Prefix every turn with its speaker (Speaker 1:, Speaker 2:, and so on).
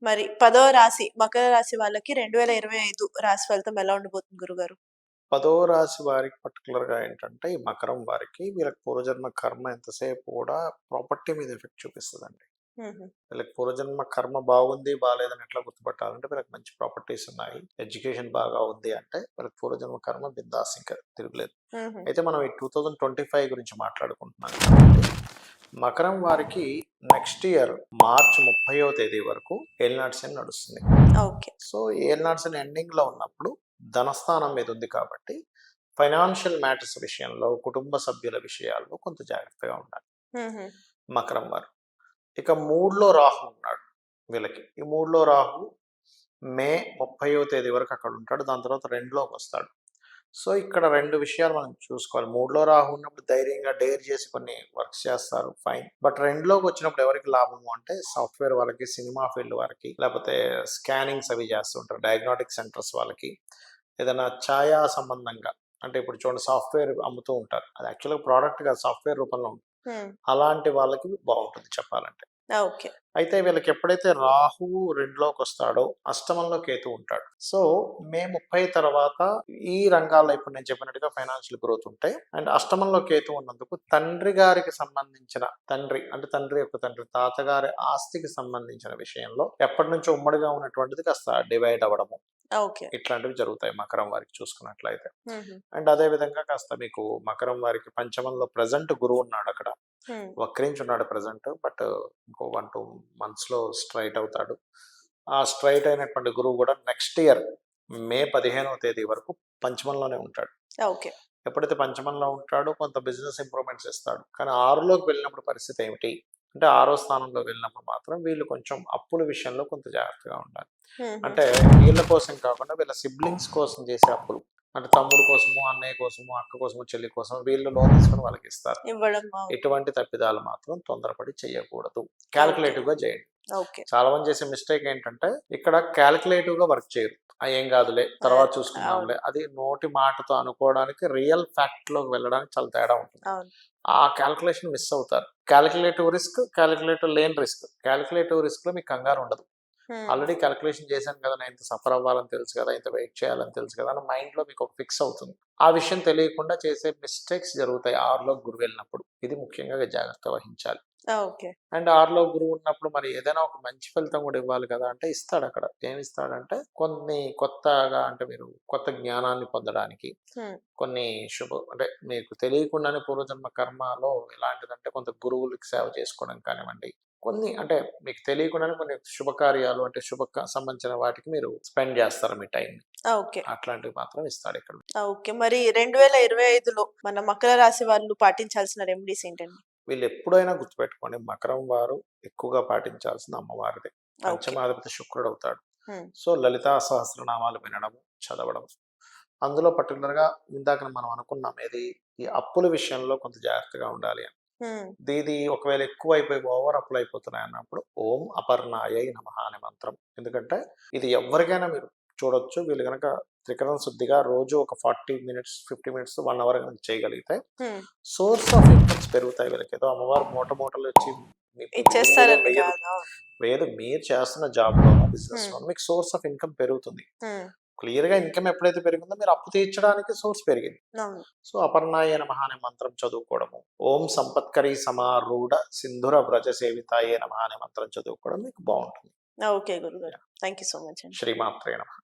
Speaker 1: మరి 10వ రాశి మకర రాశి వాళ్ళకి 2025 రాశి ఫలితం ఎలా ఉండబోతుంది గురుగారు?
Speaker 2: 10వ రాశి వారికి పర్టికులర్‌గా ఏంటంటే, ఈ మకరం వారికి వీళ్ళకి పూర్వజన్మ కర్మ ఎంతసేపు కూడా ప్రాపర్టీ మీద ఎఫెక్ట్ చూపిస్తదండి.
Speaker 1: హుహు.
Speaker 2: వీళ్ళకి పూర్వజన్మ కర్మ బాగుంది, బాలేదని ఎట్లా గుర్తుపట్టాలంటే, వీళ్ళకి మంచి ప్రాపర్టీస్ ఉన్నాయి, ఎడ్యుకేషన్ బాగా ఉంది అంటే, వీళ్ళకి పూర్వజన్మ కర్మ బిందాస్ ఇంకా తిరుగులేదు.
Speaker 1: హుహు.
Speaker 2: అయితే మనం ఈ 2025 గురించి మాట్లాడుకుంటున్నాం కాబట్టి, మకరం వారికి నెక్స్ట్ ఇయర్ మార్చ్ 30వ తేదీ వరకు ఏలినాటి శని నడుస్తుంది.
Speaker 1: ఓకే.
Speaker 2: సో, ఏలినాటి శని ఎండింగ్‌లో ఉన్నప్పుడు ధనస్థానం మీద ఉంది కాబట్టి, ఫైనాన్షియల్ మ్యాటర్స్ విషయంలో, కుటుంబ సభ్యుల విషయాల్లో కొంత జాగ్రత్తగా ఉండాలి
Speaker 1: హుహు.
Speaker 2: మకరం వారు. ఇక 3లో రాహు ఉన్నాడు వీళ్ళకి. ఈ 3లో రాహు మే 30వ తేదీ వరకు అక్కడ ఉంటాడు. దాని తర్వాత 2లోకి వస్తాడు. సో, ఇక్కడ 2 విషయాలు మనం చూసుకోవాలి. 3లో రాహు ఉన్నప్పుడు ధైర్యంగా డేర్ చేసి కొన్ని వర్క్స్ చేస్తారు, ఫైన్. బట్ 2లోకి వచ్చినప్పుడు ఎవరికి లాభము అంటే, సాఫ్ట్‌వేర్ వాళ్ళకి, సినిమా ఫీల్డ్ వారికి, లేకపోతే స్కానింగ్స్ అవి చేస్తుంటారు, డయాగ్నోస్టిక్ సెంటర్స్ వాళ్ళకి, ఏదైనా ఛాయా సంబంధంగా, అంటే ఇప్పుడు చూడండి సాఫ్ట్‌వేర్ అమ్ముతూ ఉంటారు. అది యాక్చువల్‌గా ప్రోడక్ట్ కాదు, సాఫ్ట్‌వేర్ రూపంలో ఉంటుంది.
Speaker 1: హ్మ్.
Speaker 2: అలాంటి వాళ్ళకి బాగుంటుంది చెప్పాలంటే.
Speaker 1: ఓకే.
Speaker 2: అయితే వీళ్ళకి ఎప్పుడైతే రాహువు 2లోకి వస్తాడో, అష్టమంలో కేతు ఉంటాడు. సో, మే 30 తర్వాత ఈ రంగాల్లో ఇప్పుడు నేను చెప్పినట్టుగా ఫైనాన్షియల్ గ్రోత్ ఉంటాయి. అండ్ అష్టమంలో కేతు ఉన్నందుకు తండ్రి గారికి సంబంధించిన, తండ్రి అంటే తండ్రి యొక్క తండ్రి, తాతగారి ఆస్తికి సంబంధించిన విషయంలో ఎప్పటి నుంచో ఉమ్మడిగా ఉన్నటువంటిది కాస్త డివైడ్ అవ్వడము,
Speaker 1: ఓకే.
Speaker 2: ఇట్లాంటివి జరుగుతాయి మకరం వారికి చూసుకున్నట్లయితే.
Speaker 1: హుహు.
Speaker 2: అండ్ అదే విధంగా కాస్త మీకు మకరం వారికి పంచమంలో ప్రెజెంట్ గురువు ఉన్నాడు అక్కడ.
Speaker 1: హ్మ్.
Speaker 2: వక్రించున్నాడు ప్రెజెంట్. బట్ ఇంకో 1, 2 మంత్స్‌లో స్ట్రైట్ అవుతాడు. ఆ స్ట్రైట్ అయినటువంటి గురువు కూడా నెక్స్ట్ ఇయర్ మే 15వ తేదీ వరకు పంచమంలోనే ఉంటాడు.
Speaker 1: ఓకే.
Speaker 2: ఎప్పుడైతే పంచమంలో ఉంటాడో కొంత బిజినెస్ ఇంప్రూవ్‌మెంట్స్ ఇస్తాడు. కానీ 6లోకి వెళ్ళినప్పుడు పరిస్థితి ఏమిటి అంటే, 6వ స్థానంలో వెళ్ళినప్పుడు మాత్రం వీళ్ళు కొంచెం అప్పుల విషయంలో కొంత జాగ్రత్తగా ఉండాలి.
Speaker 1: హుహు.
Speaker 2: అంటే వీళ్ళ కోసం కాకుండా వీళ్ళ సిబ్లింగ్స్ కోసం చేసే అప్పులు. అంటే తమ్ముడు కోసమో, అన్నయ్య కోసమో, అక్క కోసమో, చెల్లి కోసమో వీళ్ళు లోన్ తీసుకొని వాళ్ళకి ఇస్తారు.
Speaker 1: ఇవ్వడం. అవును.
Speaker 2: ఇటువంటి తప్పిదాలు మాత్రం తొందరపడి చేయకూడదు.
Speaker 1: ఓకే.
Speaker 2: క్యాలిక్యులేటివ్‌గా చేయండి.
Speaker 1: ఓకే.
Speaker 2: చాలా మంది చేసే మిస్టేక్ ఏంటంటే, ఇక్కడ క్యాలిక్యులేటివ్‌గా వర్క్ చేయరు. ఏం కాదులే, తర్వాత
Speaker 1: అవును.
Speaker 2: చూసుకుందాంలే, అది నోటి మాటతో అనుకోవడానికి, రియల్ ఫ్యాక్ట్‌లోకి వెళ్ళడానికి చాలా తేడా ఉంటుంది.
Speaker 1: అవును.
Speaker 2: ఆ క్యాలిక్యులేషన్ మిస్ అవుతారు. క్యాలిక్యులేటివ్ రిస్క్, క్యాలిక్యులేటివ్ లేని రిస్క్. క్యాలిక్యులేటివ్ రిస్క్‌లో మీకు కంగారు ఉండదు.
Speaker 1: హ్మ్.
Speaker 2: ఆల్రెడీ క్యాలిక్యులేషన్ చేశాను కదా, నేను ఇంత సఫర్ అవ్వాలని తెలుసు కదా, ఇంత వెయిట్ చేయాలని తెలుసు కదా అని మైండ్‌లో మీకు ఒక ఫిక్స్ అవుతుంది. ఆ విషయం తెలియకుండా చేసే మిస్టేక్స్ జరుగుతాయి 6లో గురువు వెళ్ళినప్పుడు. ఇది ముఖ్యంగా జాగ్రత్త వహించాలి.
Speaker 1: ఓకే.
Speaker 2: అండ్ 6లో గురువు ఉన్నప్పుడు మరి ఏదైనా ఒక మంచి ఫలితం కూడా ఇవ్వాలి కదా అంటే, ఇస్తాడక్కడ. ఏమిస్తాడంటే, కొన్ని కొత్తగా అంటే మీరు కొత్త జ్ఞానాన్ని పొందడానికి,
Speaker 1: హ్మ్.
Speaker 2: కొన్ని అంటే మీకు తెలియకుండానే పూర్వజన్మ కర్మలో ఎలాంటిదంటే, కొంత గురువులకి సేవ చేసుకోవడం కానివ్వండి, కొన్ని అంటే మీకు తెలియకుండానే కొన్ని శుభకార్యాలు అంటే సంబంధించిన వాటికి మీరు స్పెండ్ చేస్తారు మీ టైంని.
Speaker 1: ఓకే.
Speaker 2: అట్లాంటివి మాత్రం ఇస్తాడిక్కడ.
Speaker 1: ఓకే. మరి 2025లో మన మకర రాశి వాళ్ళు పాటించాల్సిన రెమెడీస్ ఏంటండి?
Speaker 2: వీళ్ళు ఎప్పుడైనా గుర్తుపెట్టుకోండి, మకరం వారు ఎక్కువగా పాటించాల్సిన అమ్మవారిదే.
Speaker 1: ఓకే.
Speaker 2: పంచమాధిపతి శుక్రుడు అవుతాడు.
Speaker 1: హ్మ్.
Speaker 2: సో, లలితా సహస్రనామాలు వినడము, చదవడం. అందులో పర్టికులర్‌గా ఇందాక మనం అనుకున్నాం ఏది, ఈ అప్పుల విషయంలో కొంత జాగ్రత్తగా ఉండాలి అని.
Speaker 1: హ్మ్.
Speaker 2: ఇది ఒకవేళ ఎక్కువైపోయి ఓవర్ అప్పులు అయిపోతున్నాయి అన్నప్పుడు ఓం అపర్ణాయై నమః అనే మంత్రం. ఎందుకంటే ఇది ఎవ్వరికైనా మీరు చూడొచ్చు. వీళ్ళు గనక త్రికరణ శుద్ధిగా రోజు ఒక 40 మినిట్స్, 50 మినిట్స్, 1 అవర్ గనక చేయగలిగితే
Speaker 1: హ్మ్.
Speaker 2: సోర్స్ ఆఫ్ ఇన్‌కమ్స్ పెరుగుతాయి వీళ్ళకి. ఏదో అమ్మవారు మూటలు వచ్చి మీ
Speaker 1: ఇచ్చేస్తారని
Speaker 2: వేయదు.
Speaker 1: కాదు. అవును.
Speaker 2: వేయదు. మీరు చేస్తున్న జాబ్‌లోనో,
Speaker 1: హ్మ్.
Speaker 2: బిజినెస్‌లోనో మీకు సోర్స్ ఆఫ్ ఇన్‌కమ్ పెరుగుతుంది.
Speaker 1: హ్మ్.
Speaker 2: క్లియర్‌గా ఇన్‌కమ్ ఎప్పుడైతే పెరిగిందో మీరు అప్పు తీర్చడానికి సోర్స్ పెరిగింది.
Speaker 1: అవును.
Speaker 2: సో, అపర్ణాయ నమః అనే మంత్రం చదువుకోవడము, ఓం సంపత్కరీ సమారూఢ సింధుర వ్రజ సేవితాయే నమః అనే మంత్రం చదువుకోవడం మీకు బావుంటుంది.
Speaker 1: ఓకే గురుగారు. థాంక్ యూ సో మచ్ అండి.
Speaker 2: శ్రీమాత్రే నమః.